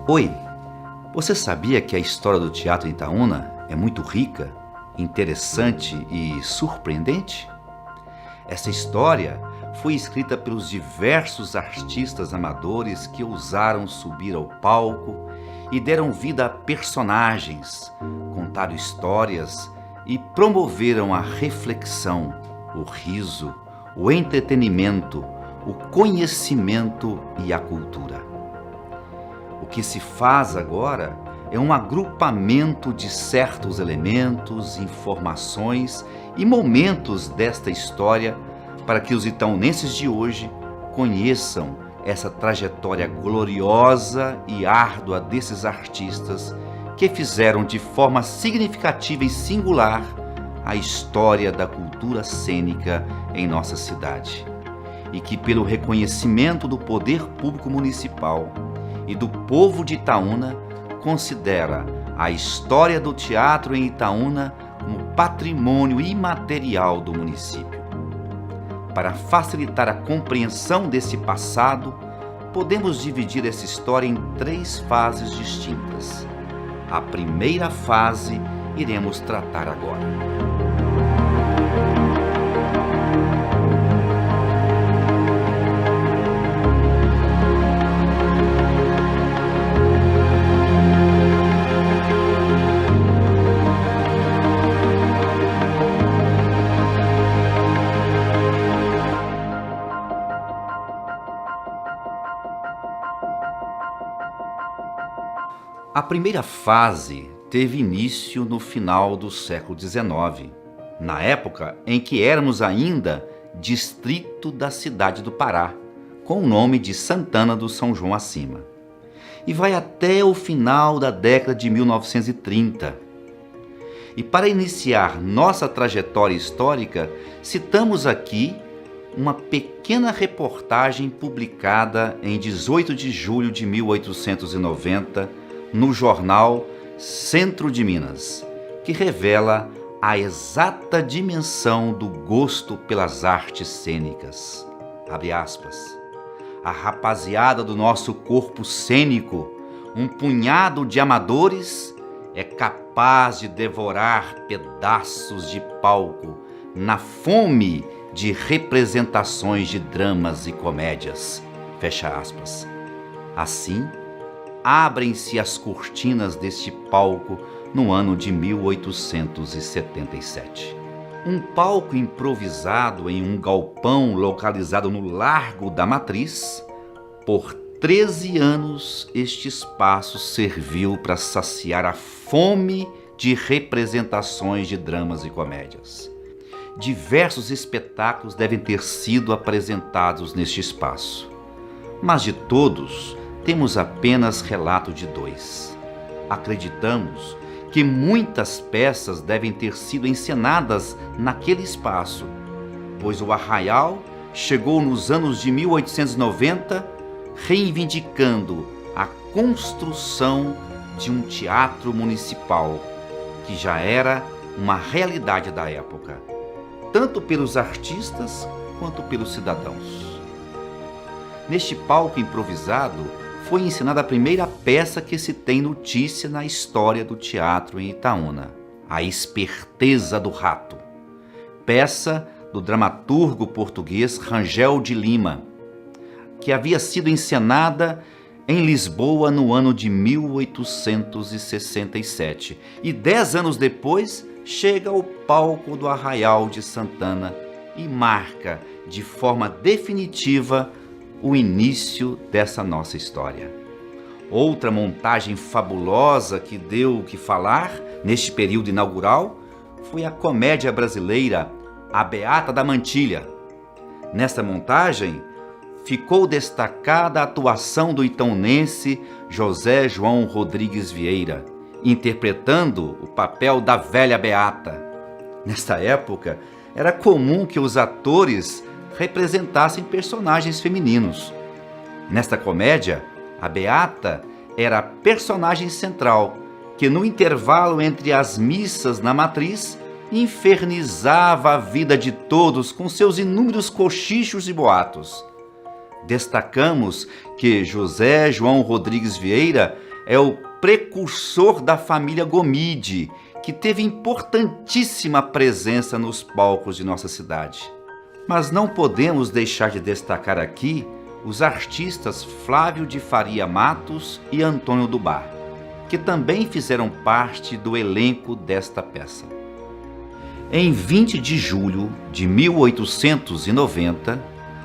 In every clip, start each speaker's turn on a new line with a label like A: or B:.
A: Oi, você sabia que a história do teatro em Itaúna é muito rica, interessante e surpreendente? Essa história foi escrita pelos diversos artistas amadores que ousaram subir ao palco e deram vida a personagens, contaram histórias e promoveram a reflexão, o riso, o entretenimento, o conhecimento e a cultura. O que se faz agora é um agrupamento de certos elementos, informações e momentos desta história para que os itaunenses de hoje conheçam essa trajetória gloriosa e árdua desses artistas que fizeram de forma significativa e singular a história da cultura cênica em nossa cidade. E que, pelo reconhecimento do poder público municipal e do povo de Itaúna, considera a história do teatro em Itaúna como patrimônio imaterial do município. Para facilitar a compreensão desse passado, podemos dividir essa história em 3 fases distintas. A primeira fase iremos tratar agora. A primeira fase teve início no final do século XIX, na época em que éramos ainda distrito da cidade do Pará, com o nome de Santana do São João Acima, e vai até o final da década de 1930. E para iniciar nossa trajetória histórica, citamos aqui uma pequena reportagem publicada em 18 de julho de 1890, no jornal Centro de Minas, que revela a exata dimensão do gosto pelas artes cênicas. Abre aspas. A rapaziada do nosso corpo cênico, um punhado de amadores, é capaz de devorar pedaços de palco na fome de representações de dramas e comédias. Fecha aspas. Assim, abrem-se as cortinas deste palco no ano de 1877. Um palco improvisado em um galpão localizado no Largo da Matriz. Por 13 anos, este espaço serviu para saciar a fome de representações de dramas e comédias. Diversos espetáculos devem ter sido apresentados neste espaço, mas de todos, temos apenas relato de 2. Acreditamos que muitas peças devem ter sido encenadas naquele espaço, pois o Arraial chegou nos anos de 1890 reivindicando a construção de um teatro municipal, que já era uma realidade da época, tanto pelos artistas quanto pelos cidadãos. Neste palco improvisado, foi encenada a primeira peça que se tem notícia na história do teatro em Itaúna, A Esperteza do Rato, peça do dramaturgo português Rangel de Lima, que havia sido encenada em Lisboa no ano de 1867 e 10 anos depois chega ao palco do Arraial de Santana e marca de forma definitiva o início dessa nossa história. Outra montagem fabulosa que deu o que falar neste período inaugural foi a comédia brasileira A Beata da Mantilha. Nesta montagem, ficou destacada a atuação do itaunense José João Rodrigues Vieira, interpretando o papel da velha Beata. Nesta época, era comum que os atores representassem personagens femininos. Nesta comédia, a Beata era a personagem central, que no intervalo entre as missas na matriz, infernizava a vida de todos com seus inúmeros cochichos e boatos. Destacamos que José João Rodrigues Vieira é o precursor da família Gomide, que teve importantíssima presença nos palcos de nossa cidade. Mas não podemos deixar de destacar aqui os artistas Flávio de Faria Matos e Antônio do Bar, que também fizeram parte do elenco desta peça. Em 20 de julho de 1890,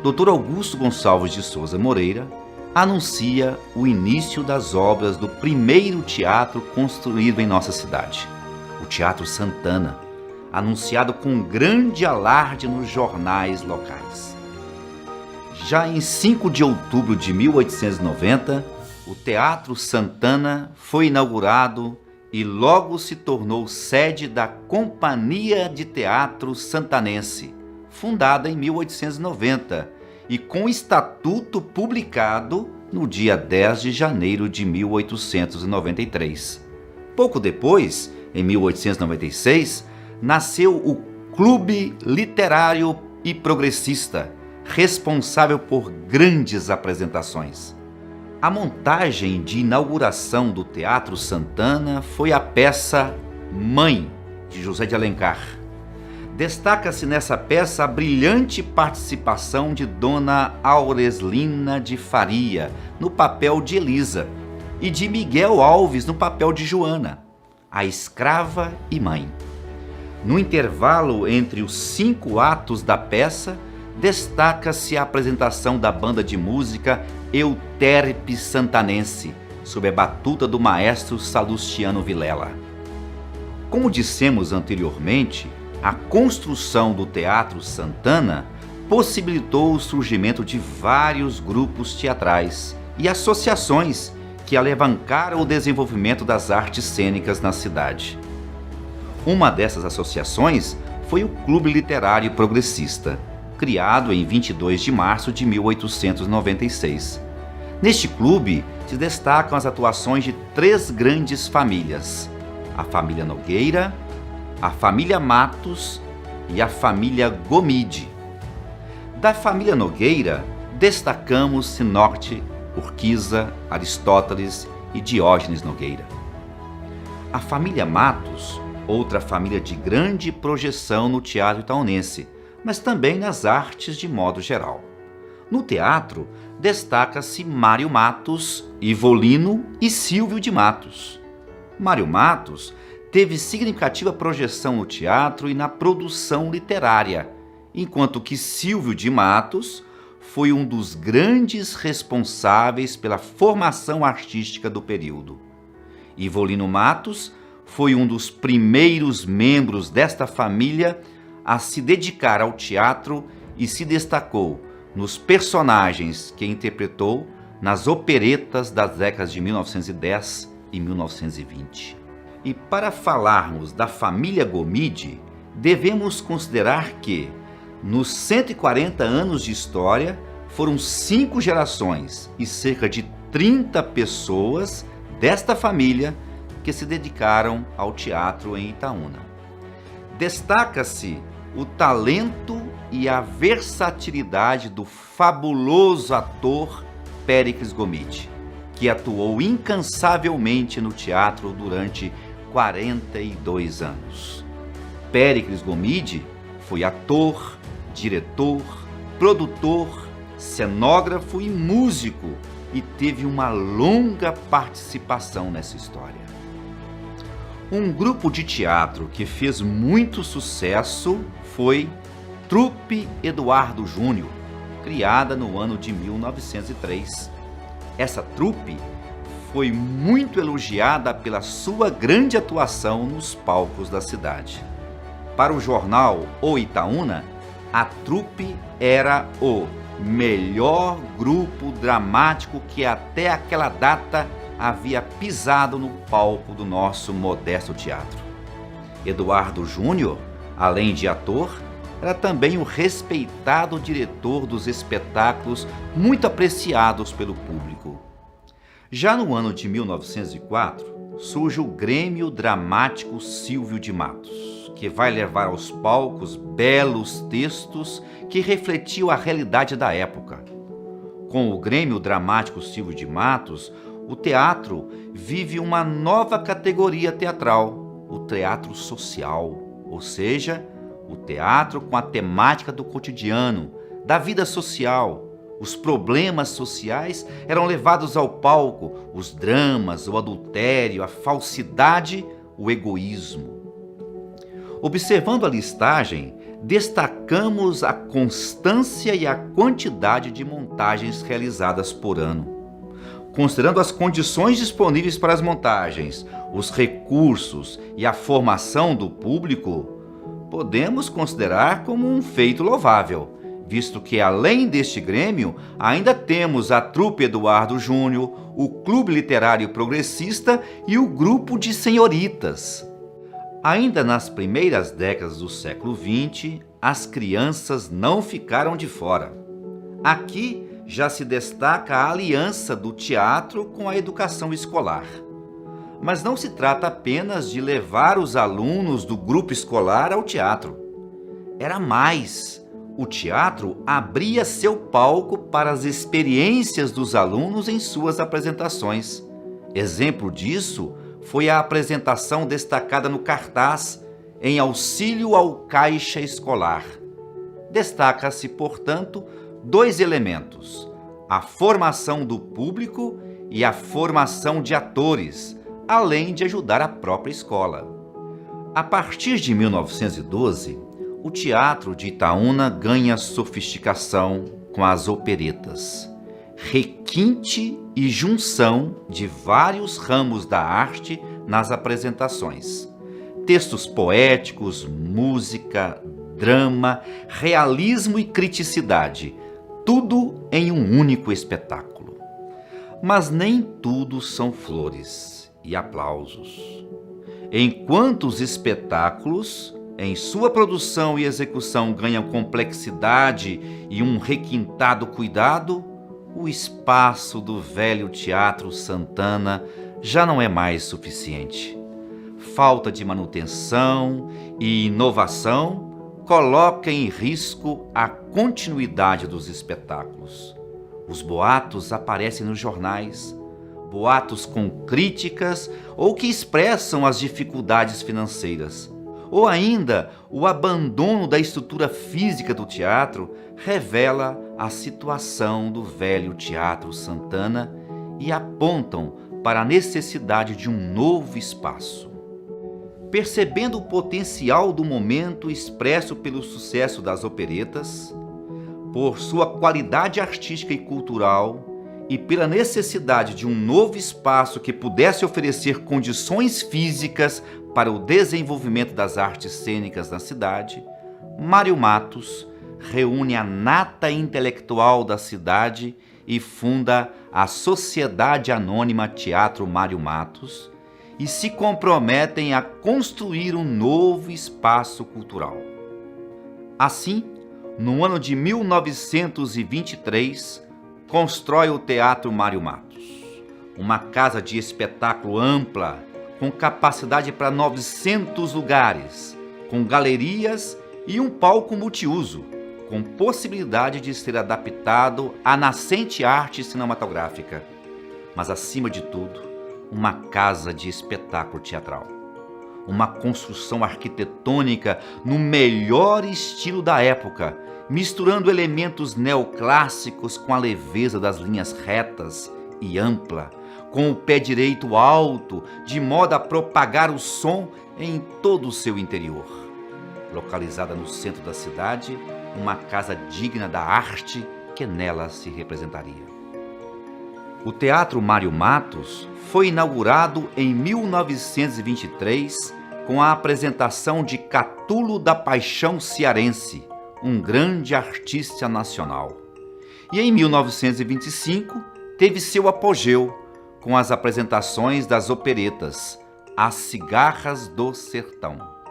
A: Dr. Augusto Gonçalves de Souza Moreira anuncia o início das obras do primeiro teatro construído em nossa cidade, o Teatro Santana, anunciado com grande alarde nos jornais locais. Já em 5 de outubro de 1890, o Teatro Santana foi inaugurado e logo se tornou sede da Companhia de Teatro Santanense, fundada em 1890 e com estatuto publicado no dia 10 de janeiro de 1893. Pouco depois, em 1896, nasceu o Clube Literário e Progressista, responsável por grandes apresentações. A montagem de inauguração do Teatro Santana foi a peça Mãe, de José de Alencar. Destaca-se nessa peça a brilhante participação de Dona Aureslina de Faria, no papel de Elisa, e de Miguel Alves, no papel de Joana, a escrava e mãe. No intervalo entre os 5 atos da peça, destaca-se a apresentação da banda de música Euterpe Santanense, sob a batuta do maestro Salustiano Vilela. Como dissemos anteriormente, a construção do Teatro Santana possibilitou o surgimento de vários grupos teatrais e associações que alavancaram o desenvolvimento das artes cênicas na cidade. Uma dessas associações foi o Clube Literário Progressista, criado em 22 de março de 1896. Neste clube se destacam as atuações de 3 grandes famílias: a família Nogueira, a família Matos e a família Gomide. Da família Nogueira, destacamos Sinorte, Urquiza, Aristóteles e Diógenes Nogueira. A família Matos, outra família de grande projeção no teatro itaunense, mas também nas artes de modo geral. No teatro, destaca-se Mário Matos, Ivolino e Silvio de Matos. Mário Matos teve significativa projeção no teatro e na produção literária, enquanto que Silvio de Matos foi um dos grandes responsáveis pela formação artística do período. Ivolino Matos foi um dos primeiros membros desta família a se dedicar ao teatro e se destacou nos personagens que interpretou nas operetas das décadas de 1910 e 1920. E para falarmos da família Gomide, devemos considerar que, nos 140 anos de história, foram 5 gerações e cerca de 30 pessoas desta família que se dedicaram ao teatro em Itaúna. Destaca-se o talento e a versatilidade do fabuloso ator Péricles Gomide, que atuou incansavelmente no teatro durante 42 anos. Péricles Gomide foi ator, diretor, produtor, cenógrafo e músico e teve uma longa participação nessa história. Um grupo de teatro que fez muito sucesso foi Trupe Eduardo Júnior, criada no ano de 1903. Essa trupe foi muito elogiada pela sua grande atuação nos palcos da cidade. Para o jornal O Itaúna, a trupe era o melhor grupo dramático que até aquela data havia pisado no palco do nosso modesto teatro. Eduardo Júnior, além de ator, era também o respeitado diretor dos espetáculos muito apreciados pelo público. Já no ano de 1904, surge o Grêmio Dramático Silvio de Matos, que vai levar aos palcos belos textos que refletiam a realidade da época. Com o Grêmio Dramático Silvio de Matos, o teatro vive uma nova categoria teatral, o teatro social, ou seja, o teatro com a temática do cotidiano, da vida social. Os problemas sociais eram levados ao palco, os dramas, o adultério, a falsidade, o egoísmo. Observando a listagem, destacamos a constância e a quantidade de montagens realizadas por ano. Considerando as condições disponíveis para as montagens, os recursos e a formação do público, podemos considerar como um feito louvável, visto que, além deste grêmio, ainda temos a Trupe Eduardo Júnior, o Clube Literário Progressista e o Grupo de Senhoritas. Ainda nas primeiras décadas do século XX, as crianças não ficaram de fora. Aqui já se destaca a aliança do teatro com a educação escolar. Mas não se trata apenas de levar os alunos do grupo escolar ao teatro. Era mais. O teatro abria seu palco para as experiências dos alunos em suas apresentações. Exemplo disso foi a apresentação destacada no cartaz em auxílio ao caixa escolar. Destaca-se, portanto, dois elementos: a formação do público e a formação de atores, além de ajudar a própria escola. A partir de 1912, o teatro de Itaúna ganha sofisticação com as operetas, requinte e junção de vários ramos da arte nas apresentações. Textos poéticos, música, drama, realismo e criticidade, tudo em um único espetáculo. Mas nem tudo são flores e aplausos. Enquanto os espetáculos, em sua produção e execução, ganham complexidade e um requintado cuidado, o espaço do velho Teatro Santana já não é mais suficiente. Falta de manutenção e inovação coloca em risco a continuidade dos espetáculos. Os boatos aparecem nos jornais, boatos com críticas ou que expressam as dificuldades financeiras. Ou ainda, o abandono da estrutura física do teatro revela a situação do velho Teatro Santana e apontam para a necessidade de um novo espaço. Percebendo o potencial do momento expresso pelo sucesso das operetas, por sua qualidade artística e cultural e pela necessidade de um novo espaço que pudesse oferecer condições físicas para o desenvolvimento das artes cênicas na cidade, Mário Matos reúne a nata intelectual da cidade e funda a Sociedade Anônima Teatro Mário Matos e se comprometem a construir um novo espaço cultural. Assim, no ano de 1923, constrói o Teatro Mário Matos, uma casa de espetáculo ampla, com capacidade para 900 lugares, com galerias e um palco multiuso, com possibilidade de ser adaptado à nascente arte cinematográfica, mas acima de tudo, uma casa de espetáculo teatral. Uma construção arquitetônica no melhor estilo da época, misturando elementos neoclássicos com a leveza das linhas retas e ampla, com o pé direito alto, de modo a propagar o som em todo o seu interior. Localizada no centro da cidade, uma casa digna da arte que nela se representaria. O Teatro Mário Matos foi inaugurado em 1923 com a apresentação de Catulo da Paixão Cearense, um grande artista nacional. E em 1925 teve seu apogeu com as apresentações das operetas As Cigarras do Sertão.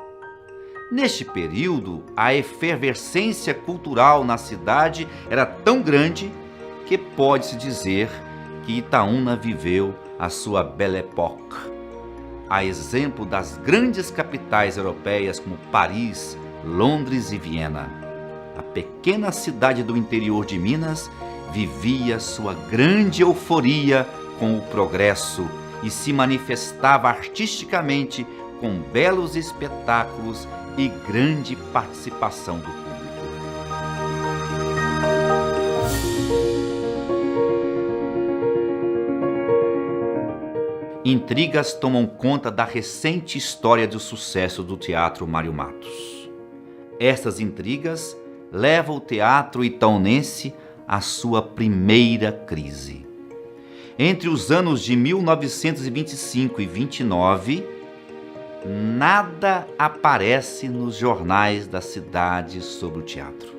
A: Neste período, a efervescência cultural na cidade era tão grande que pode-se dizer que Itaúna viveu a sua Belle Époque, a exemplo das grandes capitais europeias como Paris, Londres e Viena. A pequena cidade do interior de Minas vivia sua grande euforia com o progresso e se manifestava artisticamente com belos espetáculos e grande participação do público. Intrigas tomam conta da recente história do sucesso do Teatro Mário Matos. Estas intrigas levam o teatro itaunense à sua primeira crise. Entre os anos de 1925 e 29, nada aparece nos jornais da cidade sobre o teatro.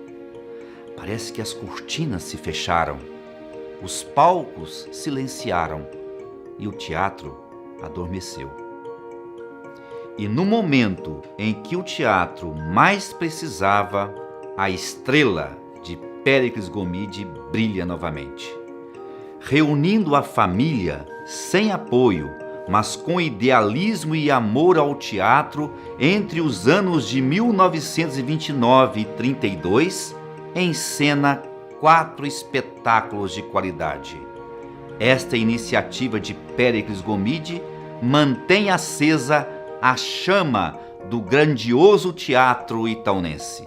A: Parece que as cortinas se fecharam, os palcos silenciaram e o teatro adormeceu. E no momento em que o teatro mais precisava, a estrela de Péricles Gomide brilha novamente. Reunindo a família sem apoio, mas com idealismo e amor ao teatro, entre os anos de 1929 e 32, encena 4 espetáculos de qualidade. Esta iniciativa de Péricles Gomide mantém acesa a chama do grandioso teatro itaunense.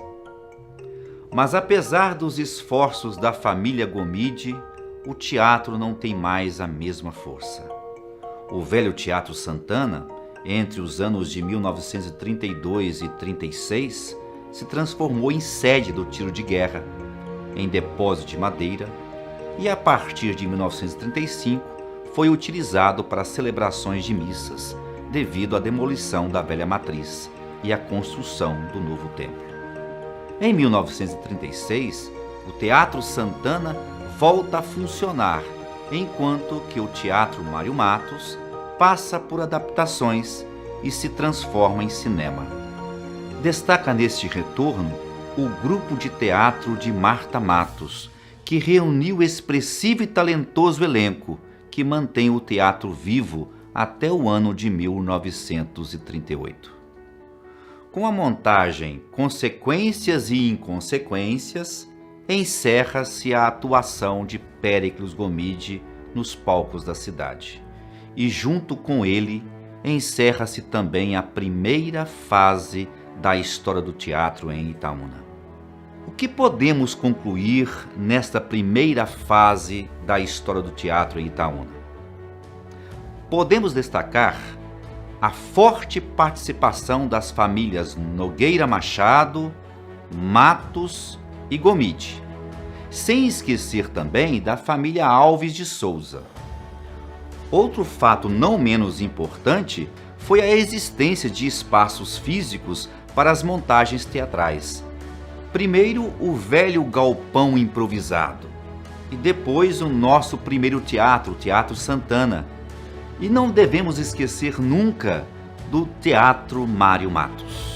A: Mas apesar dos esforços da família Gomide, o teatro não tem mais a mesma força. O velho Teatro Santana, entre os anos de 1932 e 36, se transformou em sede do tiro de guerra, em depósito de madeira, e a partir de 1935 foi utilizado para celebrações de missas, devido à demolição da velha matriz e à construção do novo templo. Em 1936, o Teatro Santana volta a funcionar, enquanto que o Teatro Mário Matos passa por adaptações e se transforma em cinema. Destaca neste retorno o grupo de teatro de Marta Matos, que reuniu expressivo e talentoso elenco, que mantém o teatro vivo até o ano de 1938. Com a montagem Consequências e Inconsequências, encerra-se a atuação de Péricles Gomide nos palcos da cidade. E junto com ele, encerra-se também a primeira fase da história do teatro em Itaúna. O que podemos concluir nesta primeira fase da história do teatro em Itaúna? Podemos destacar a forte participação das famílias Nogueira Machado, Matos e Gomide, sem esquecer também da família Alves de Souza. Outro fato não menos importante foi a existência de espaços físicos para as montagens teatrais. Primeiro, o velho galpão improvisado, e depois o nosso primeiro teatro, o Teatro Santana. E não devemos esquecer nunca do Teatro Mário Matos.